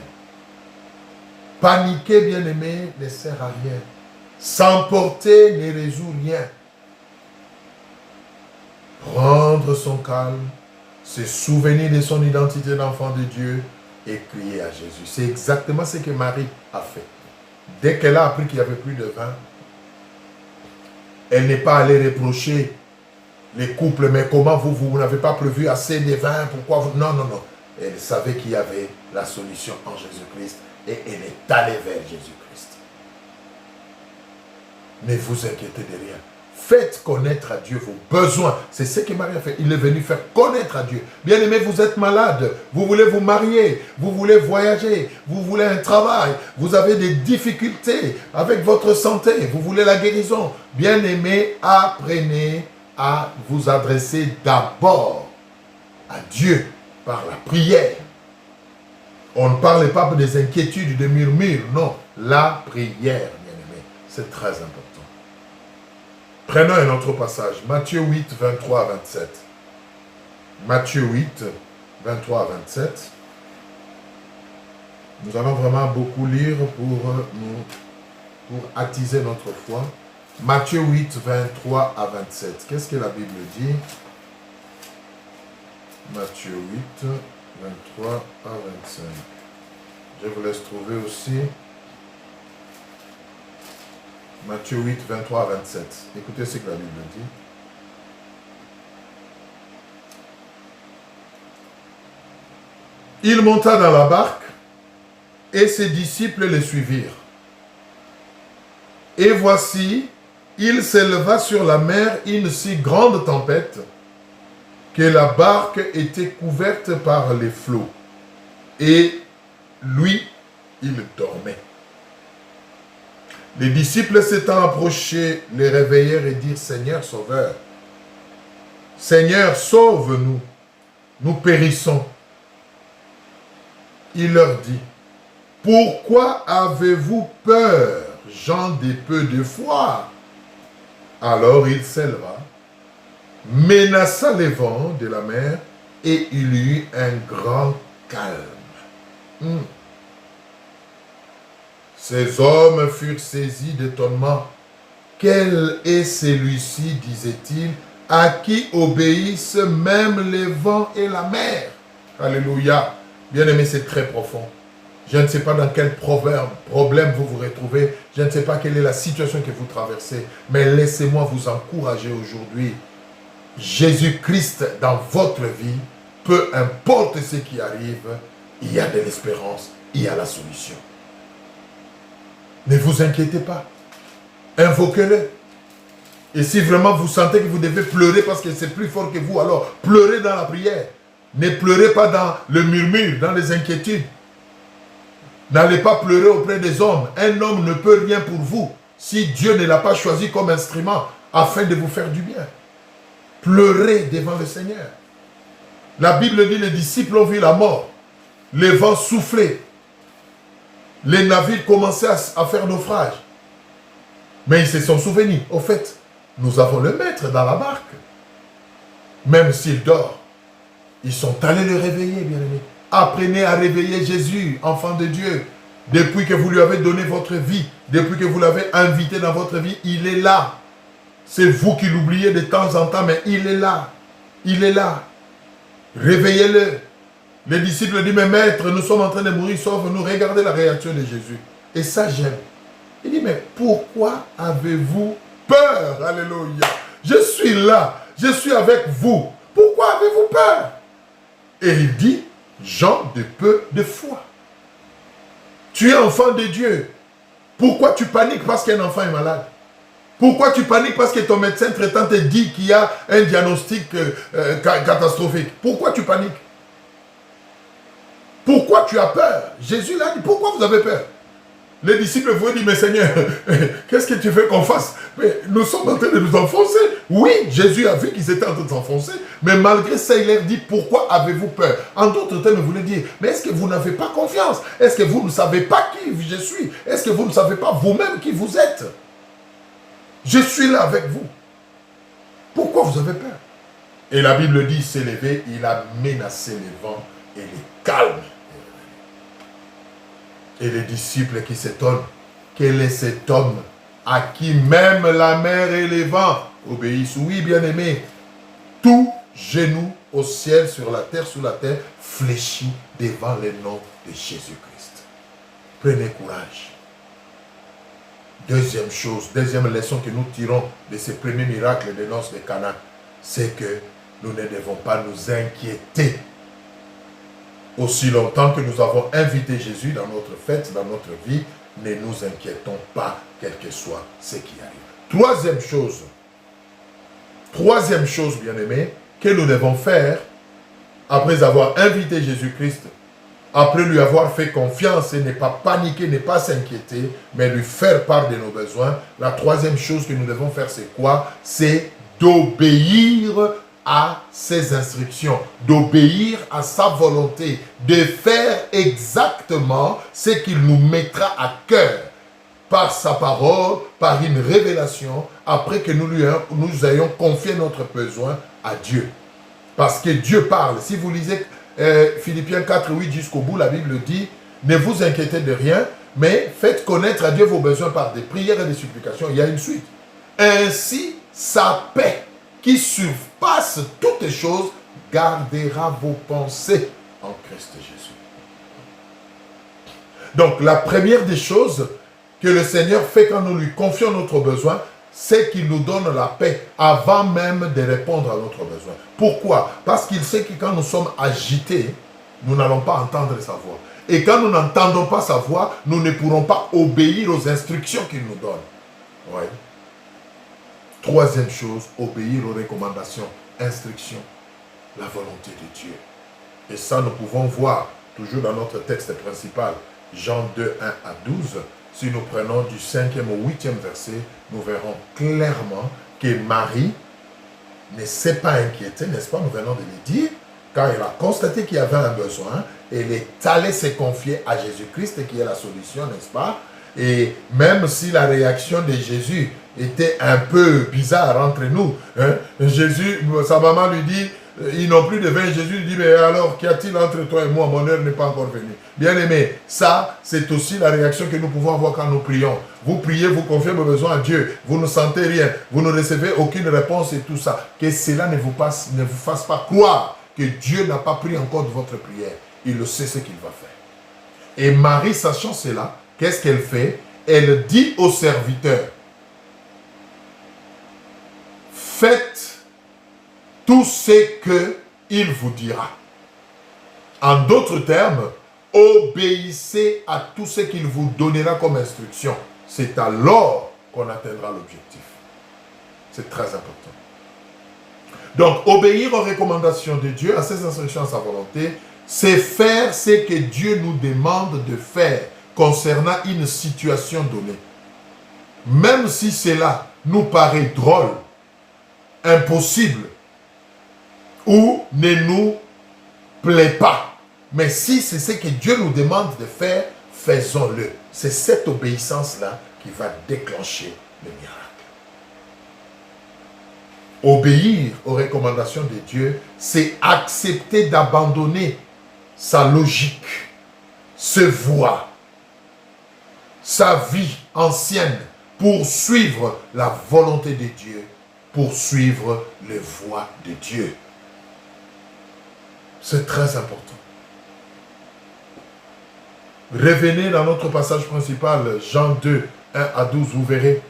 Paniquer, bien-aimé, ne sert à rien. S'emporter ne résout rien. Prendre son calme, se souvenir de son identité d'enfant de Dieu et crier à Jésus. C'est exactement ce que Marie a fait. Dès qu'elle a appris qu'il n'y avait plus de vin, elle n'est pas allée reprocher les couples, mais comment vous n'avez pas prévu assez de vin, pourquoi vous... Non, non, non. Elle savait qu'il y avait la solution en Jésus-Christ et elle est allée vers Jésus-Christ. Ne vous inquiétez de rien. Faites connaître à Dieu vos besoins. C'est ce que Marie a fait. Il est venu faire connaître à Dieu. Bien-aimé, vous êtes malade. Vous voulez vous marier. Vous voulez voyager. Vous voulez un travail. Vous avez des difficultés avec votre santé. Vous voulez la guérison. Bien-aimé, apprenez à vous adresser d'abord à Dieu par la prière. On ne parle pas des inquiétudes, des murmures. Non, la prière, bien-aimé, c'est très important. Prenons un autre passage, Matthieu 8, 23 à 27. Matthieu 8, 23 à 27. Nous allons vraiment beaucoup lire pour attiser notre foi. Matthieu 8, 23 à 27. Qu'est-ce que la Bible dit? Matthieu 8, 23 à 25. Je vous laisse trouver aussi. Matthieu 8, 23 à 27. Écoutez ce que la Bible dit. Il monta dans la barque et ses disciples le suivirent. Et voici, il s'éleva sur la mer une si grande tempête que la barque était couverte par les flots. Et lui, il dormait. Les disciples s'étant approchés, les réveillèrent et dirent, Seigneur, Sauveur, Seigneur, sauve-nous, nous périssons. Il leur dit, pourquoi avez-vous peur, gens de peu de foi? Alors il s'éleva, menaça les vents de la mer et il y eut un grand calme. Ces hommes furent saisis d'étonnement. Quel est celui-ci, disait-il, à qui obéissent même les vents et la mer? Alléluia. Bien-aimé, c'est très profond. Je ne sais pas dans quel problème vous vous retrouvez. Je ne sais pas quelle est la situation que vous traversez. Mais laissez-moi vous encourager aujourd'hui. Jésus-Christ dans votre vie, peu importe ce qui arrive, il y a de l'espérance, il y a la solution. Ne vous inquiétez pas. Invoquez-le. Et si vraiment vous sentez que vous devez pleurer parce que c'est plus fort que vous, alors pleurez dans la prière. Ne pleurez pas dans le murmure, dans les inquiétudes. N'allez pas pleurer auprès des hommes. Un homme ne peut rien pour vous si Dieu ne l'a pas choisi comme instrument afin de vous faire du bien. Pleurez devant le Seigneur. La Bible dit, les disciples ont vu la mort. Les vents soufflaient. Les navires commençaient à faire naufrage. Mais ils se sont souvenus. Au fait, nous avons le maître dans la barque. Même s'il dort, ils sont allés le réveiller, bien-aimés. Apprenez à réveiller Jésus, enfant de Dieu. Depuis que vous lui avez donné votre vie, depuis que vous l'avez invité dans votre vie, il est là. C'est vous qui l'oubliez de temps en temps, mais il est là. Il est là. Réveillez-le. Les disciples disent, mais maître, nous sommes en train de mourir, sauve-nous. Regardez la réaction de Jésus. Et ça, j'aime. Il dit, mais pourquoi avez-vous peur? Alléluia. Je suis là. Je suis avec vous. Pourquoi avez-vous peur? Et il dit, gens de peu de foi. Tu es enfant de Dieu. Pourquoi tu paniques parce qu'un enfant est malade? Pourquoi tu paniques parce que ton médecin traitant te dit qu'il y a un diagnostic catastrophique? Pourquoi tu paniques? Pourquoi tu as peur? Jésus l'a dit, pourquoi vous avez peur? Les disciples vous disent, mais Seigneur, qu'est-ce que tu veux qu'on fasse? Mais nous sommes en train de nous enfoncer. Oui, Jésus a vu qu'ils étaient en train de s'enfoncer, mais malgré ça, il leur dit, pourquoi avez-vous peur? En d'autres termes, il voulait dire, mais est-ce que vous n'avez pas confiance? Est-ce que vous ne savez pas qui je suis? Est-ce que vous ne savez pas vous-même qui vous êtes? Je suis là avec vous. Pourquoi vous avez peur? Et la Bible dit, il s'est levé, il a menacé les vents et les calmes. Et les disciples qui s'étonnent, quel est cet homme à qui même la mer et les vents obéissent? Oui, bien-aimé, tout genou au ciel, sur la terre, sous la terre, fléchit devant le nom de Jésus-Christ. Prenez courage. Deuxième chose, deuxième leçon que nous tirons de ces premiers miracles des noces de Cana, c'est que nous ne devons pas nous inquiéter. Aussi longtemps que nous avons invité Jésus dans notre fête, dans notre vie, ne nous inquiétons pas, quel que soit ce qui arrive. Troisième chose, bien-aimés, que nous devons faire, après avoir invité Jésus-Christ, après lui avoir fait confiance et ne pas paniquer, ne pas s'inquiéter, mais lui faire part de nos besoins, la troisième chose que nous devons faire, c'est quoi? C'est d'obéir à ses instructions, d'obéir à sa volonté, de faire exactement ce qu'il nous mettra à cœur, par sa parole, par une révélation, après que nous ayons confié notre besoin à Dieu. Parce que Dieu parle. Si vous lisez Philippiens 4, 8 jusqu'au bout, la Bible dit, ne vous inquiétez de rien, mais faites connaître à Dieu vos besoins par des prières et des supplications. Il y a une suite. Ainsi, sa paix, qui surpasse toutes les choses, gardera vos pensées en Christ Jésus. Donc, la première des choses que le Seigneur fait quand nous lui confions notre besoin, c'est qu'il nous donne la paix avant même de répondre à notre besoin. Pourquoi? Parce qu'il sait que quand nous sommes agités, nous n'allons pas entendre sa voix. Et quand nous n'entendons pas sa voix, nous ne pourrons pas obéir aux instructions qu'il nous donne. Ouais. Troisième chose, obéir aux recommandations, instructions, la volonté de Dieu. Et ça, nous pouvons voir, toujours dans notre texte principal, Jean 2, 1 à 12, si nous prenons du 5e au 8e verset, nous verrons clairement que Marie ne s'est pas inquiétée, n'est-ce pas? Nous venons de le dire, car elle a constaté qu'il y avait un besoin, elle est allée se confier à Jésus-Christ, qui est la solution, n'est-ce pas? Et même si la réaction de Jésus était un peu bizarre entre nous, hein? Jésus, sa maman lui dit, ils n'ont plus de vin. Jésus lui dit, mais alors, qu'y a-t-il entre toi et moi? Mon heure n'est pas encore venue. Bien aimé, ça, c'est aussi la réaction que nous pouvons avoir quand nous prions. Vous priez, vous confiez vos besoins à Dieu, vous ne sentez rien, vous ne recevez aucune réponse et tout ça. Que cela ne vous fasse pas croire que Dieu n'a pas pris en compte votre prière. Il le sait ce qu'il va faire. Et Marie, sachant cela, qu'est-ce qu'elle fait? Elle dit aux serviteurs, faites tout ce qu'il vous dira. En d'autres termes, obéissez à tout ce qu'il vous donnera comme instruction. C'est alors qu'on atteindra l'objectif. C'est très important. Donc, obéir aux recommandations de Dieu, à ses instructions, à sa volonté, c'est faire ce que Dieu nous demande de faire concernant une situation donnée. Même si cela nous paraît drôle, impossible, ou ne nous plaît pas. Mais si c'est ce que Dieu nous demande de faire, faisons-le. C'est cette obéissance-là qui va déclencher le miracle. Obéir aux recommandations de Dieu, c'est accepter d'abandonner sa logique, ses voies, sa vie ancienne pour suivre la volonté de Dieu, pour suivre les voies de Dieu. C'est très important. Revenez dans notre passage principal, Jean 2, 1 à 12, vous verrez.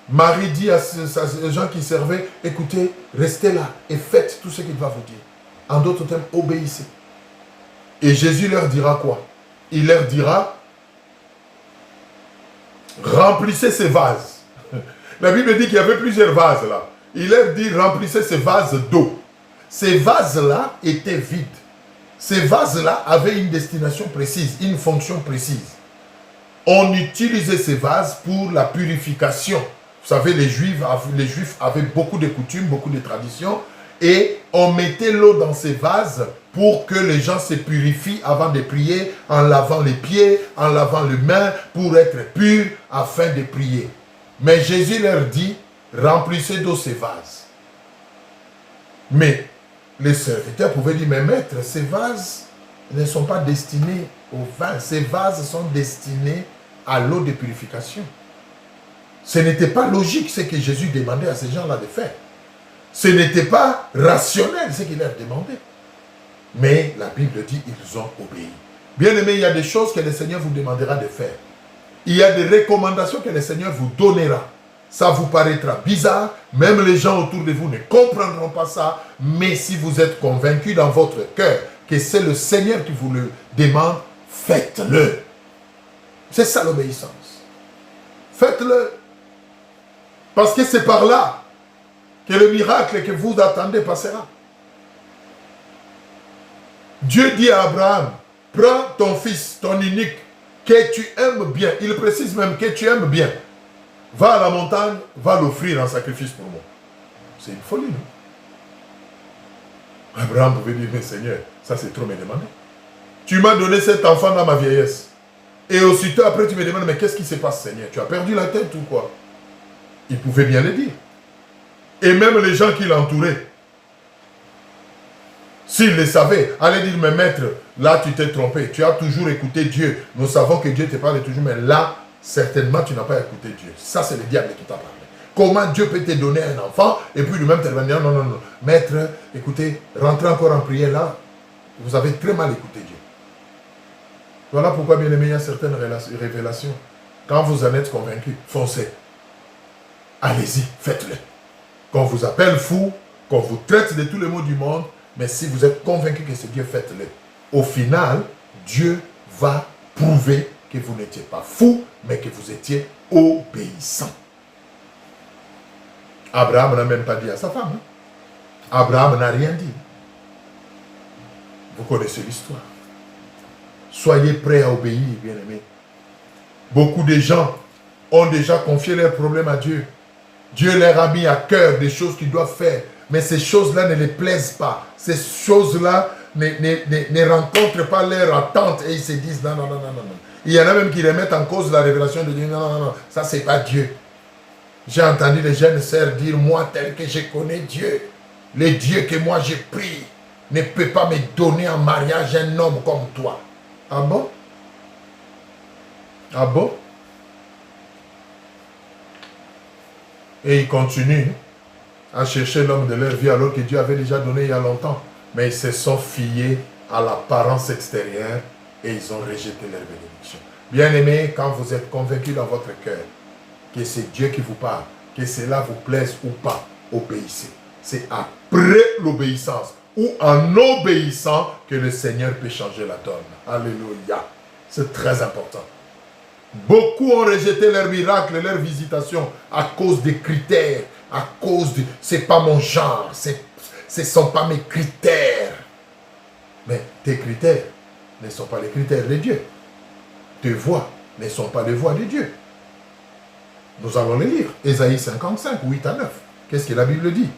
Marie dit à ces gens qui servaient, écoutez, restez là et faites tout ce qu'il va vous dire. En d'autres termes, obéissez. Et Jésus leur dira quoi? Il leur dira, remplissez ces vases. La Bible dit qu'il y avait plusieurs vases là. Il leur dit, remplissez ces vases d'eau. Ces vases-là étaient vides. Ces vases-là avaient une destination précise, une fonction précise. On utilisait ces vases pour la purification. Vous savez, les Juifs avaient beaucoup de coutumes, beaucoup de traditions, et on mettait l'eau dans ces vases pour que les gens se purifient avant de prier, en lavant les pieds, en lavant les mains, pour être purs afin de prier. Mais Jésus leur dit, remplissez d'eau ces vases. Mais les serviteurs pouvaient dire, mais maître, ces vases ne sont pas destinés au vin. Ces vases sont destinés à l'eau de purification. Ce n'était pas logique ce que Jésus demandait à ces gens-là de faire. Ce n'était pas rationnel ce qu'il leur demandait. Mais la Bible dit, ils ont obéi. Bien aimé, il y a des choses que le Seigneur vous demandera de faire. Il y a des recommandations que le Seigneur vous donnera. Ça vous paraîtra bizarre, même les gens autour de vous ne comprendront pas ça, mais si vous êtes convaincu dans votre cœur que c'est le Seigneur qui vous le demande, faites-le. C'est ça l'obéissance. Faites-le. Parce que c'est par là que le miracle que vous attendez passera. Dieu dit à Abraham, prends ton fils, ton unique, que tu aimes bien. Il précise même que tu aimes bien. Va à la montagne, va l'offrir en sacrifice pour moi. C'est une folie, non? Abraham pouvait dire, mais Seigneur, ça c'est trop me demander. Tu m'as donné cet enfant dans ma vieillesse. Et aussitôt après tu me demandes, mais qu'est-ce qui se passe, Seigneur? Tu as perdu la tête ou quoi? Il pouvait bien le dire. Et même les gens qui l'entouraient, s'ils le savaient, allaient dire, mais maître, là tu t'es trompé. Tu as toujours écouté Dieu. Nous savons que Dieu te parle toujours, mais là, certainement, tu n'as pas écouté Dieu. Ça, c'est le diable qui t'a parlé. Comment Dieu peut te donner un enfant et puis lui-même te dire, non, non, non, maître, écoutez, rentrez encore en prière là. Vous avez très mal écouté Dieu. Voilà pourquoi, bien aimé, il y a certaines révélations. Quand vous en êtes convaincu, foncez. Allez-y, faites-le. Qu'on vous appelle fou, qu'on vous traite de tous les maux du monde, mais si vous êtes convaincu que c'est Dieu, faites-le. Au final, Dieu va prouver que vous n'étiez pas fou, mais que vous étiez obéissant. Abraham n'a même pas dit à sa femme. Abraham n'a rien dit. Vous connaissez l'histoire. Soyez prêts à obéir, bien-aimés. Beaucoup de gens ont déjà confié leurs problèmes à Dieu. Dieu leur a mis à cœur des choses qu'ils doivent faire. Mais ces choses-là ne les plaisent pas. Ces choses-là ne rencontrent pas leur attente et ils se disent non, non, non, non, non. Il y en a même qui remettent en cause la révélation de Dieu. Non, non, non, ça c'est pas Dieu. J'ai entendu les jeunes sœurs dire, moi tel que je connais Dieu, le Dieu que moi j'ai pris, ne peut pas me donner en mariage un homme comme toi. Ah bon? Ah bon? Et ils continuent à chercher l'homme de leur vie alors que Dieu avait déjà donné il y a longtemps. Mais ils se sont fiés à l'apparence extérieure et ils ont rejeté leur bénédiction. Bien-aimés, quand vous êtes convaincus dans votre cœur que c'est Dieu qui vous parle, que cela vous plaise ou pas, obéissez. C'est après l'obéissance ou en obéissant que le Seigneur peut changer la donne. Alléluia. C'est très important. Beaucoup ont rejeté leur miracle, leur visitation à cause des critères, à cause de... C'est pas mon genre, ce ne sont pas mes critères. Mais tes critères ne sont pas les critères de Dieu. Tes voies ne sont pas les voies de Dieu. Nous allons les lire. Ésaïe 55, 8 à 9. Qu'est-ce que la Bible dit?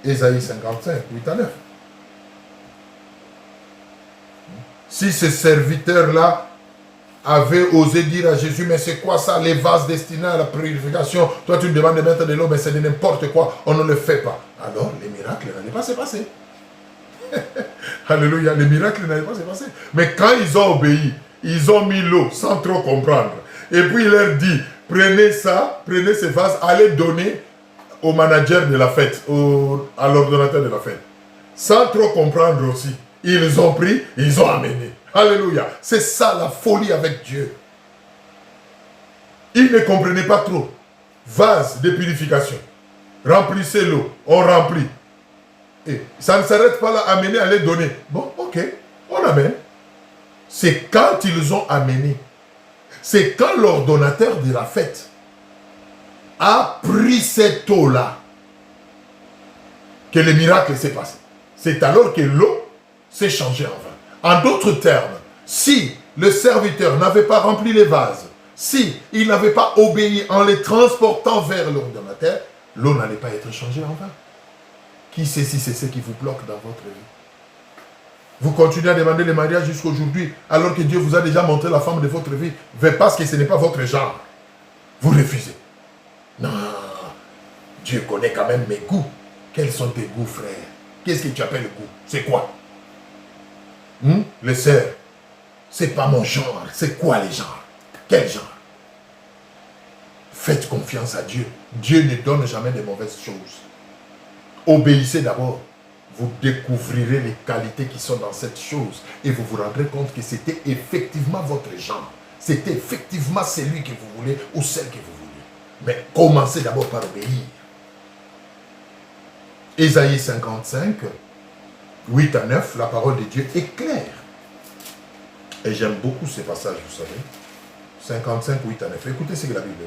Ésaïe 55, 8 à 9. Si ce serviteur-là avait osé dire à Jésus, mais c'est quoi ça, les vases destinés à la purification? Toi, tu me demandes de mettre de l'eau, mais c'est de n'importe quoi, on ne le fait pas. Alors, les miracles n'allaient pas se passer. Alléluia, les miracles n'allaient pas se passer. Mais quand ils ont obéi, ils ont mis l'eau sans trop comprendre. Et puis il leur dit, prenez ça, prenez ces vases, allez donner au manager de la fête, à l'ordonnateur de la fête. Sans trop comprendre aussi. Ils ont pris, ils ont amené. Alléluia. C'est ça la folie avec Dieu. Ils ne comprenaient pas trop. Vase de purification. Remplissez l'eau. On remplit. Et ça ne s'arrête pas là, amener, à les donner. Bon, ok, on amène. C'est quand ils ont amené. C'est quand l'ordonnateur de la fête a pris cette eau-là que le miracle s'est passé. C'est alors que l'eau s'est changée en vin. En d'autres termes, si le serviteur n'avait pas rempli les vases, si il n'avait pas obéi en les transportant vers l'ordonnateur, l'eau n'allait pas être changée en vin. Qui sait si c'est ce qui vous bloque dans votre vie? Vous continuez à demander le mariage jusqu'à aujourd'hui, alors que Dieu vous a déjà montré la femme de votre vie, parce que ce n'est pas votre genre. Vous refusez. Non, Dieu connaît quand même mes goûts. Quels sont tes goûts, frère? Qu'est-ce que tu appelles goût? C'est quoi? Les sœurs, c'est pas mon genre. C'est quoi les genres? Quel genre? Faites confiance à Dieu. Dieu ne donne jamais de mauvaises choses. Obéissez d'abord. Vous découvrirez les qualités qui sont dans cette chose et vous vous rendrez compte que c'était effectivement votre genre. C'était effectivement celui que vous voulez ou celle que vous voulez. Mais commencez d'abord par obéir. Ésaïe 55, 8 à 9, la parole de Dieu est claire. Et j'aime beaucoup ces passages, vous savez. 55, 8 à 9. Écoutez ce que la Bible dit.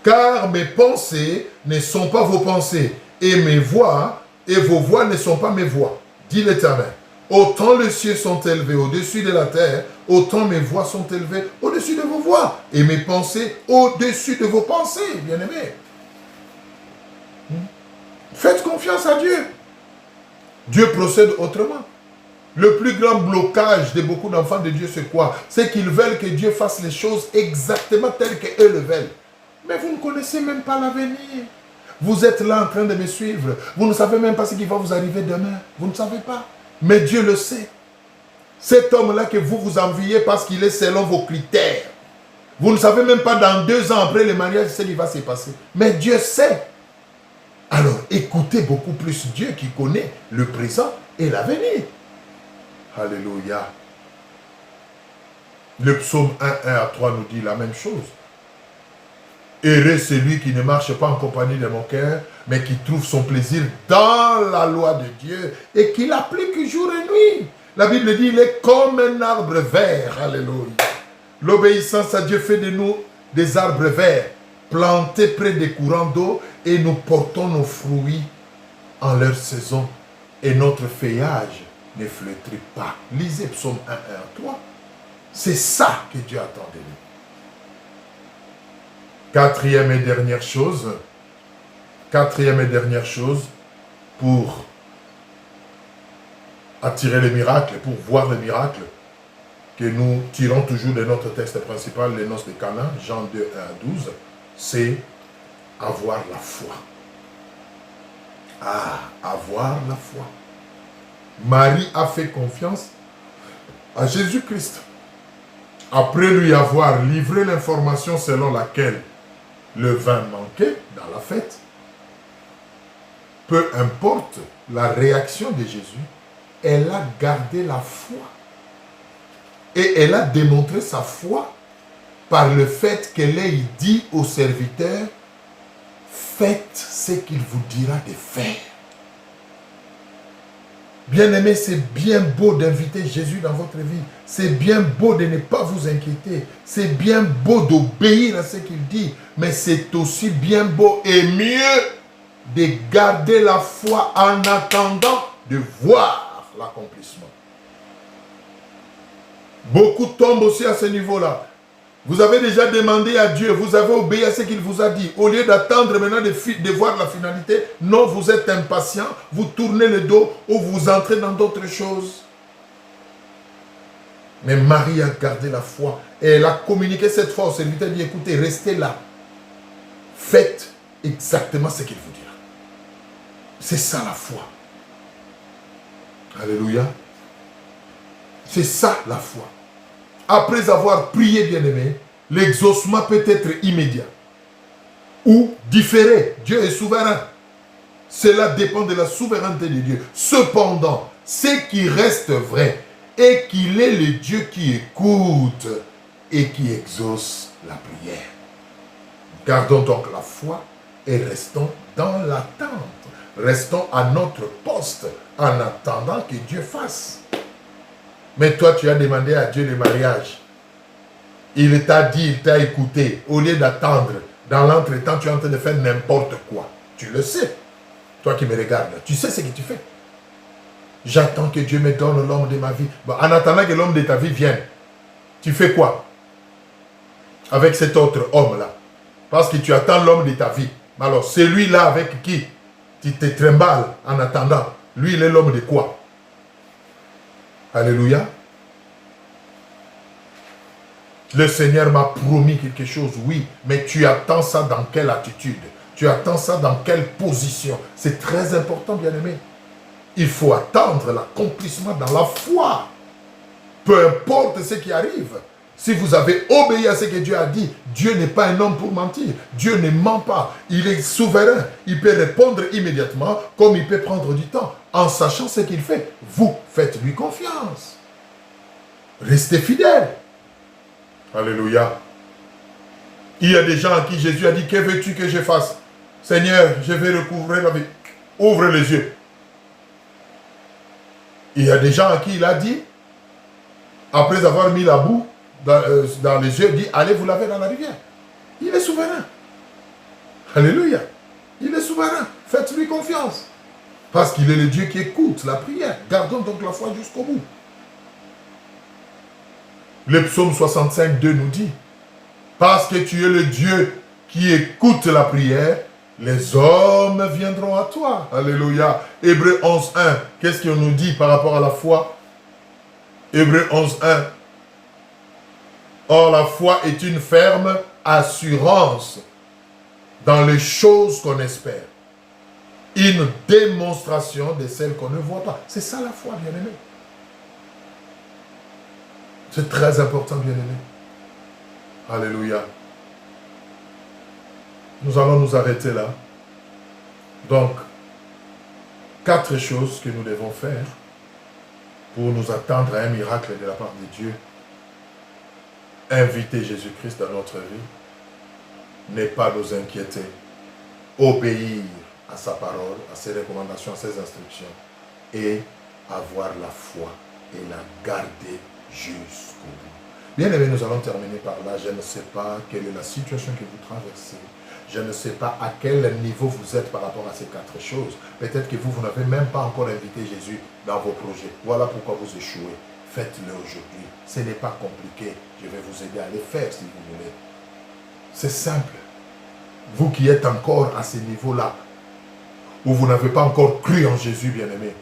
Car mes pensées ne sont pas vos pensées, et mes voix, et vos voix ne sont pas mes voix, dit l'Éternel. Autant les cieux sont élevés au-dessus de la terre, autant mes voix sont élevées au-dessus de vos voix, et mes pensées au-dessus de vos pensées, bien-aimés. Faites confiance à Dieu. Dieu procède autrement. Le plus grand blocage de beaucoup d'enfants de Dieu, c'est quoi? C'est qu'ils veulent que Dieu fasse les choses exactement telles qu'eux le veulent. Mais vous ne connaissez même pas l'avenir. Vous êtes là en train de me suivre. Vous ne savez même pas ce qui va vous arriver demain. Vous ne savez pas. Mais Dieu le sait. Cet homme-là que vous vous enviez parce qu'il est selon vos critères. Vous ne savez même pas dans 2 ans après le mariage ce qui va se passer. Mais Dieu sait. Alors écoutez beaucoup plus Dieu qui connaît le présent et l'avenir. Alléluia. Le psaume 1, 1 à 3 nous dit la même chose. Heureux celui qui ne marche pas en compagnie de mon cœur, mais qui trouve son plaisir dans la loi de Dieu et qui l'applique jour et nuit. La Bible dit, il est comme un arbre vert. Alléluia. L'obéissance à Dieu fait de nous des arbres verts, plantés près des courants d'eau, et nous portons nos fruits en leur saison, et notre feuillage ne flétrit pas. Lisez Psaume 1, 1 à 3. C'est ça que Dieu attend de nous. Quatrième et dernière chose pour attirer le miracle, pour voir le miracle, que nous tirons toujours de notre texte principal, les noces de Cana, Jean 2, 1 à 12, c'est avoir la foi. Ah, avoir la foi. Marie a fait confiance à Jésus-Christ. Après lui avoir livré l'information selon laquelle le vin manquait dans la fête, peu importe la réaction de Jésus, elle a gardé la foi. Et elle a démontré sa foi par le fait qu'elle ait dit au serviteur, faites ce qu'il vous dira de faire. Bien-aimé, c'est bien beau d'inviter Jésus dans votre vie. C'est bien beau de ne pas vous inquiéter. C'est bien beau d'obéir à ce qu'il dit. Mais c'est aussi bien beau et mieux de garder la foi en attendant de voir l'accomplissement. Beaucoup tombent aussi à ce niveau-là. Vous avez déjà demandé à Dieu, vous avez obéi à ce qu'il vous a dit. Au lieu d'attendre maintenant de voir la finalité, non, vous êtes impatient, vous tournez le dos ou vous entrez dans d'autres choses. Mais Marie a gardé la foi et elle a communiqué cette foi au serviteur. Elle dit, écoutez, restez là. Faites exactement ce qu'il vous dira. C'est ça la foi. Alléluia. C'est ça la foi. Après avoir prié, bien-aimé, l'exaucement peut être immédiat ou différé. Dieu est souverain. Cela dépend de la souveraineté de Dieu. Cependant, ce qui reste vrai est qu'il est le Dieu qui écoute et qui exauce la prière. Gardons donc la foi et restons dans l'attente. Restons à notre poste en attendant que Dieu fasse. Mais toi, tu as demandé à Dieu le mariage. Il t'a dit, il t'a écouté. Au lieu d'attendre, dans l'entretemps, tu es en train de faire n'importe quoi. Tu le sais. Toi qui me regardes, tu sais ce que tu fais. J'attends que Dieu me donne l'homme de ma vie. Bon, en attendant que l'homme de ta vie vienne, tu fais quoi avec cet autre homme-là? Parce que tu attends l'homme de ta vie. Alors, celui-là avec qui tu te trimbales en attendant, lui, il est l'homme de quoi? Alléluia. Le Seigneur m'a promis quelque chose, oui, mais tu attends ça dans quelle attitude? Tu attends ça dans quelle position? C'est très important, bien-aimé. Il faut attendre l'accomplissement dans la foi. Peu importe ce qui arrive. Si vous avez obéi à ce que Dieu a dit, Dieu n'est pas un homme pour mentir. Dieu ne ment pas. Il est souverain. Il peut répondre immédiatement comme il peut prendre du temps. En sachant ce qu'il fait, vous faites-lui confiance. Restez fidèles. Alléluia. Il y a des gens à qui Jésus a dit, que veux-tu que je fasse? Seigneur, je vais recouvrir la vie. Ouvre les yeux. Il y a des gens à qui il a dit, après avoir mis la boue dans les yeux, dit, allez vous laver dans la rivière. Il est souverain. Alléluia. Il est souverain. Faites-lui confiance. Parce qu'il est le Dieu qui écoute la prière. Gardons donc la foi jusqu'au bout. Le psaume 65, 2 nous dit, parce que tu es le Dieu qui écoute la prière, les hommes viendront à toi. Alléluia. Hébreux 11, 1. Qu'est-ce qu'on nous dit par rapport à la foi? Hébreux 11, 1. Or, la foi est une ferme assurance dans les choses qu'on espère. Une démonstration de celles qu'on ne voit pas. C'est ça la foi, bien-aimé. C'est très important, bien-aimé. Alléluia. Nous allons nous arrêter là. Donc, 4 choses que nous devons faire pour nous attendre à un miracle de la part de Dieu. Inviter Jésus-Christ dans notre vie. Ne pas nous inquiéter. Obéir à sa parole, à ses recommandations, à ses instructions. Et avoir la foi et la garder jusqu'au bout. Bien aimé, nous allons terminer par là. Je ne sais pas quelle est la situation que vous traversez. Je ne sais pas à quel niveau vous êtes par rapport à ces 4 choses. Peut-être que vous n'avez même pas encore invité Jésus dans vos projets. Voilà pourquoi vous échouez. Faites-le aujourd'hui. Ce n'est pas compliqué. Je vais vous aider à le faire si vous voulez. C'est simple. Vous qui êtes encore à ce niveau-là, où vous n'avez pas encore cru en Jésus, bien-aimé,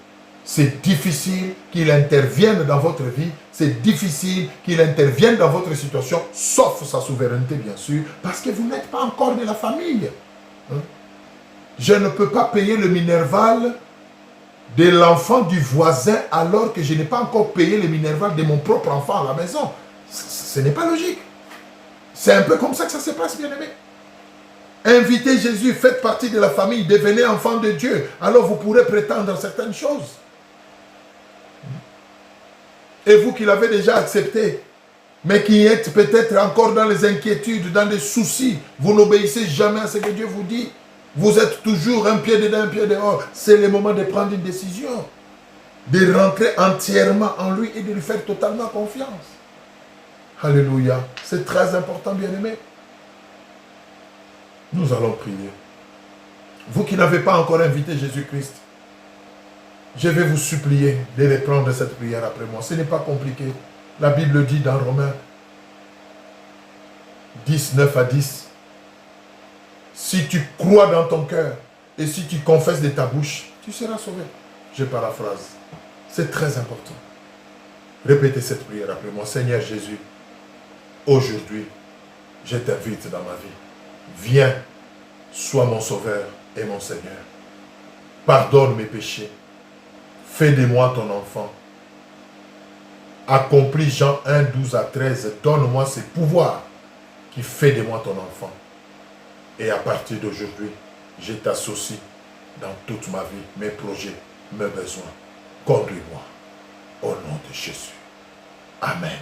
c'est difficile qu'il intervienne dans votre vie, c'est difficile qu'il intervienne dans votre situation, sauf sa souveraineté, bien sûr, parce que vous n'êtes pas encore de la famille. Je ne peux pas payer le minerval de l'enfant du voisin alors que je n'ai pas encore payé le minerval de mon propre enfant à la maison. Ce n'est pas logique. C'est un peu comme ça que ça se passe, bien-aimé. Invitez Jésus, faites partie de la famille, devenez enfant de Dieu. Alors vous pourrez prétendre certaines choses. Et vous qui l'avez déjà accepté, mais qui êtes peut-être encore dans les inquiétudes, dans les soucis, vous n'obéissez jamais à ce que Dieu vous dit. Vous êtes toujours un pied dedans, un pied dehors. C'est le moment de prendre une décision. De rentrer entièrement en lui et de lui faire totalement confiance. Alléluia. C'est très important, bien-aimé. Nous allons prier. Vous qui n'avez pas encore invité Jésus-Christ, je vais vous supplier de reprendre cette prière après moi. Ce n'est pas compliqué. La Bible dit dans Romains 10, 9 à 10, si tu crois dans ton cœur et si tu confesses de ta bouche, tu seras sauvé. Je paraphrase. C'est très important. Répétez cette prière après moi. Seigneur Jésus, aujourd'hui, je t'invite dans ma vie. Viens, sois mon sauveur et mon Seigneur. Pardonne mes péchés. Fais de moi ton enfant. Accomplis Jean 1, 12 à 13. Donne-moi ce pouvoir qui fait de moi ton enfant. Et à partir d'aujourd'hui, je t'associe dans toute ma vie, mes projets, mes besoins. Conduis-moi au nom de Jésus. Amen.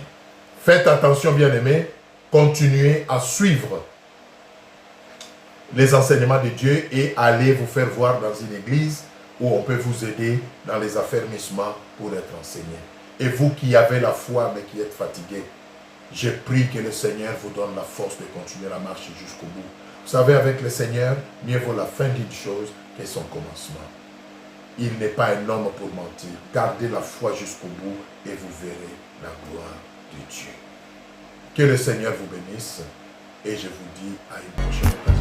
Faites attention, bien-aimés, continuez à suivre les enseignements de Dieu et allez vous faire voir dans une église où on peut vous aider dans les affermissements pour être enseigné. Et vous qui avez la foi mais qui êtes fatigués, je prie que le Seigneur vous donne la force de continuer la marche jusqu'au bout. Vous savez, avec le Seigneur, mieux vaut la fin d'une chose que son commencement. Il n'est pas un homme pour mentir. Gardez la foi jusqu'au bout et vous verrez la gloire de Dieu. Que le Seigneur vous bénisse et je vous dis à une prochaine occasion.